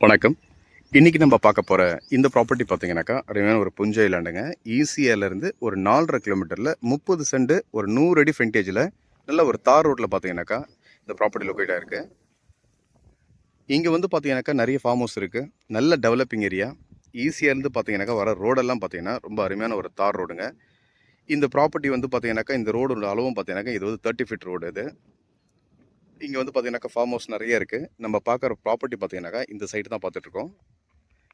வணக்கம். இன்னைக்கு நம்ம பார்க்க போற இந்த ப்ராப்பர்ட்டி பார்த்தீங்கன்னாக்கா, அருமையான ஒரு புஞ்சை லேண்டுங்க. ஈசிஆர்லேருந்து ஒரு 4½ கிலோமீட்டரில் 30 சென்ட் ஒரு 100 அடி ஃப்ரண்டேஜில் நல்ல ஒரு தார் ரோட்டில் பார்த்தீங்கன்னாக்கா இந்த ப்ராப்பர்ட்டி லொக்கேட் ஆயிருக்கு. இங்கே வந்து பார்த்தீங்கன்னாக்கா நிறைய ஃபார்ம் ஹவுஸ் இருக்குது. நல்ல டெவலப்பிங் ஏரியா. ஈசிஆர்லேருந்து பார்த்தீங்கன்னாக்கா வர ரோடெல்லாம் பார்த்தீங்கன்னா ரொம்ப அருமையான ஒரு தார் ரோடுங்க. இந்த ப்ராப்பர்ட்டி வந்து பார்த்தீங்கன்னாக்கா இந்த ரோடோட அளவும் பார்த்தீங்கன்னாக்கா இது வந்து 30 ஃபீட் ரோடு இது. இங்கே வந்து பார்த்தீங்கன்னாக்கா ஃபார்ம் ஹவுஸ் நிறைய இருக்குது. நம்ம பார்க்குற ப்ராப்பர்ட்டி பார்த்தீங்கன்னாக்கா இந்த சைட்டு தான் பார்த்துட்ருக்கோம்.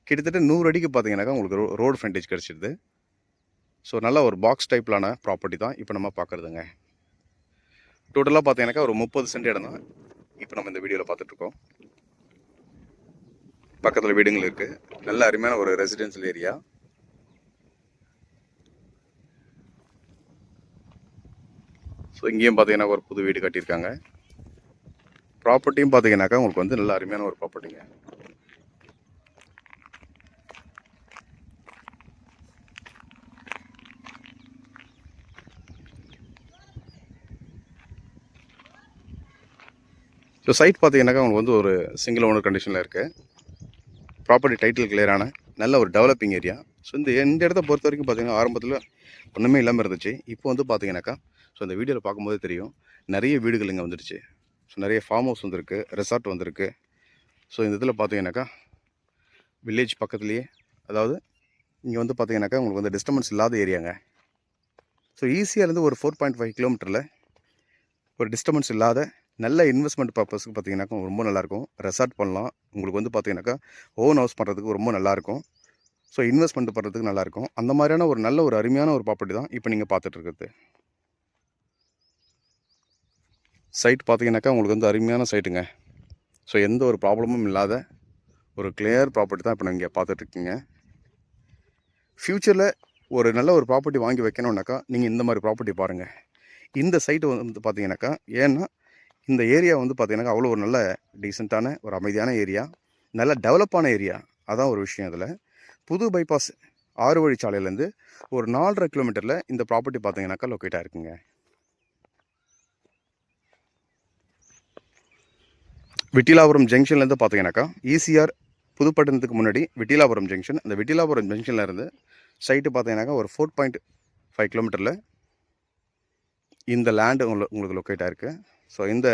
கிட்டத்தட்ட 100 அடிக்கு பார்த்தீங்கன்னாக்கா உங்களுக்கு ரோடு ஃப்ரண்டேஜ் கிடச்சிடுது. ஸோ நல்ல ஒரு பாக்ஸ் டைப்லான ப்ராப்பர்ட்டி தான் இப்போ நம்ம பார்க்குறதுங்க. டோட்டலாக பார்த்தீங்கன்னாக்கா ஒரு 30 சென்ட் இடம் தான் இப்போ நம்ம இந்த வீடியோவில் பார்த்துட்ருக்கோம். பக்கத்தில் வீடுங்கள் இருக்குது. நல்ல அருமையான ஒரு ரெசிடென்ஷியல் ஏரியா. ஸோ இங்கேயும் பார்த்தீங்கன்னா ஒரு புது வீடு கட்டியிருக்காங்க. ப்ராப்பர்ட்டியும் பார்த்தீங்கன்னாக்கா உங்களுக்கு வந்து நல்ல அருமையான ஒரு ப்ராப்பர்ட்டிங்க. ஸோ சைட் பார்த்தீங்கன்னாக்கா உங்களுக்கு வந்து ஒரு சிங்கிள் ஓனர் கண்டிஷனில் இருக்குது. ப்ராப்பர்ட்டி டைட்டில் கிளியரான நல்ல ஒரு டெவலப்பிங் ஏரியா. ஸோ இந்த இடத்த பொறுத்த வரைக்கும் பார்த்தீங்கன்னா ஆரம்பத்தில் ஒன்றுமே இல்லாமல் இருந்துச்சு. இப்போ வந்து பார்த்தீங்கன்னாக்கா ஸோ இந்த வீடியோவில் பார்க்கும்போது தெரியும் நிறைய வீடுகள் இங்கே வந்துடுச்சு. ஸோ நிறைய ஃபார்ம் ஹவுஸ் வந்துருக்கு, ரெசார்ட் வந்திருக்கு. ஸோ இந்த இதில் பார்த்தீங்கன்னாக்கா வில்லேஜ் பக்கத்துலேயே, அதாவது இங்கே வந்து பார்த்தீங்கன்னாக்கா உங்களுக்கு வந்து டிஸ்டர்பன்ஸ் இல்லாத ஏரியாங்க. ஸோ ஈஸியாகலேருந்து ஒரு 4.5 கிலோமீட்டரில் ஒரு டிஸ்டர்பன்ஸ் இல்லாத நல்ல இன்வெஸ்ட்மெண்ட் பர்பஸ்க்கு பார்த்தீங்கன்னாக்கா ரொம்ப நல்லாயிருக்கும். ரெசார்ட் பண்ணலாம். உங்களுக்கு வந்து பார்த்தீங்கன்னாக்கா ஓன் ஹவுஸ் பண்ணுறதுக்கு ரொம்ப நல்லாயிருக்கும். ஸோ இன்வெஸ்ட்மெண்ட் பண்ணுறதுக்கு நல்லாயிருக்கும். அந்த மாதிரியான ஒரு நல்ல ஒரு அருமையான ஒரு ப்ராப்பர்ட்டி தான் இப்போ நீங்கள் பார்த்துட்ருக்குறது. சைட் பார்த்தீங்கன்னாக்கா உங்களுக்கு வந்து அருமையான சைட்டுங்க. ஸோ எந்த ஒரு ப்ராப்ளமும் இல்லாத ஒரு கிளியர் ப்ராப்பர்ட்டி தான் இப்போ நீங்கள் பார்த்துட்ருக்கீங்க. ஃப்யூச்சரில் ஒரு நல்ல ஒரு ப்ராப்பர்ட்டி வாங்கி வைக்கணுன்னாக்கா நீங்கள் இந்த மாதிரி ப்ராப்பர்ட்டி பாருங்கள். இந்த சைட்டு வந்து பார்த்தீங்கன்னாக்கா, ஏன்னா இந்த ஏரியா வந்து பார்த்தீங்கன்னாக்கா அவ்வளோ ஒரு நல்ல டீசெண்டான ஒரு அமைதியான ஏரியா, நல்ல டெவலப்பான ஏரியா. அதான் ஒரு விஷயம். இதில் புது பைபாஸ் 6 வழிச்சாலையிலேருந்து ஒரு 4½ கிலோமீட்டரில் இந்த ப்ராப்பர்ட்டி பார்த்தீங்கன்னாக்கா லொக்கேட் ஆகிருக்குங்க. விட்டிலாபுரம் ஜங்ஷன்லேருந்து பார்த்தீங்கன்னாக்கா ஈசிஆர் புதுப்பட்டினத்துக்கு முன்னாடி விட்டிலாபுரம் ஜங்ஷன். அந்த விட்டிலாபுரம் ஜங்ஷனில் இருந்து சைட்டு பார்த்தீங்கன்னாக்கா ஒரு 4.5 கிலோமீட்டரில் இந்த லேண்டு உங்களுக்கு லொக்கேட் ஆகிருக்கு. ஸோ இந்த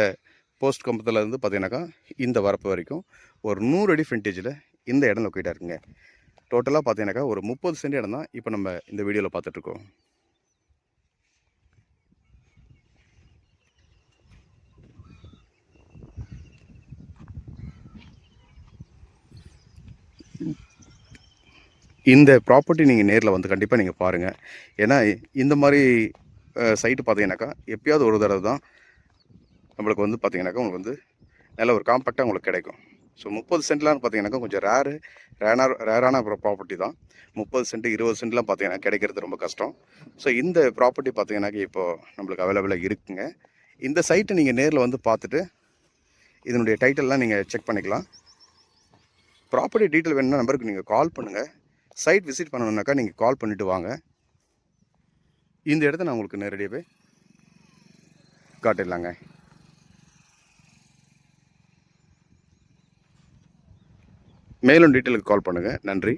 போஸ்ட் கம்பத்தில் இருந்து பார்த்தீங்கன்னாக்கா இந்த வரப்பு வரைக்கும் ஒரு 100 அடி ஃப்ரண்டேஜில் இந்த இடம் லொக்கேட் ஆகிருக்குங்க. டோட்டலாக பார்த்தீங்கன்னாக்கா ஒரு 30 சென்ட் இடம் தான் இப்போ நம்ம இந்த வீடியோவில் பார்த்துட்ருக்கோம். இந்த ப்ராப்பர்ட்டி நீங்கள் நேரில் வந்து கண்டிப்பாக நீங்கள் பாருங்கள். ஏன்னா இந்த மாதிரி சைட்டு பார்த்தீங்கன்னாக்கா எப்பயாவது ஒரு தடவை தான் நம்மளுக்கு வந்து பார்த்தீங்கன்னாக்கா உங்களுக்கு வந்து நல்ல ஒரு காம்பேக்டாக உங்களுக்கு கிடைக்கும். ஸோ 30 சென்ட்லாம் பார்த்தீங்கன்னாக்கா கொஞ்சம் ரேரான ப்ராப்பர்ட்டி தான். 30 சென்ட் 20 சென்ட்லாம் பார்த்தீங்கன்னா கிடைக்கிறது ரொம்ப கஷ்டம். ஸோ இந்த ப்ராப்பர்ட்டி பார்த்தீங்கன்னாக்கா இப்போது நம்மளுக்கு அவைலபிளாக இருக்குங்க. இந்த சைட்டை நீங்கள் நேரில் வந்து பார்த்துட்டு இதனுடைய டைட்டில்லாம் நீங்கள் செக் பண்ணிக்கலாம். ப்ராப்பர்ட்டி டீட்டெயில் வேணும்னா நம்பருக்கு நீங்கள் கால் பண்ணுங்கள். சைட் விசிட் பண்ணணுன்னாக்கா நீங்கள் கால் பண்ணிவிட்டு வாங்க. இந்த இடத்த நான் உங்களுக்கு நேரடியாகவே காட்டிடலாங்க. மேலும் டீட்டெயிலுக்கு கால் பண்ணுங்கள். நன்றி,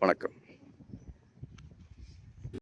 வணக்கம்.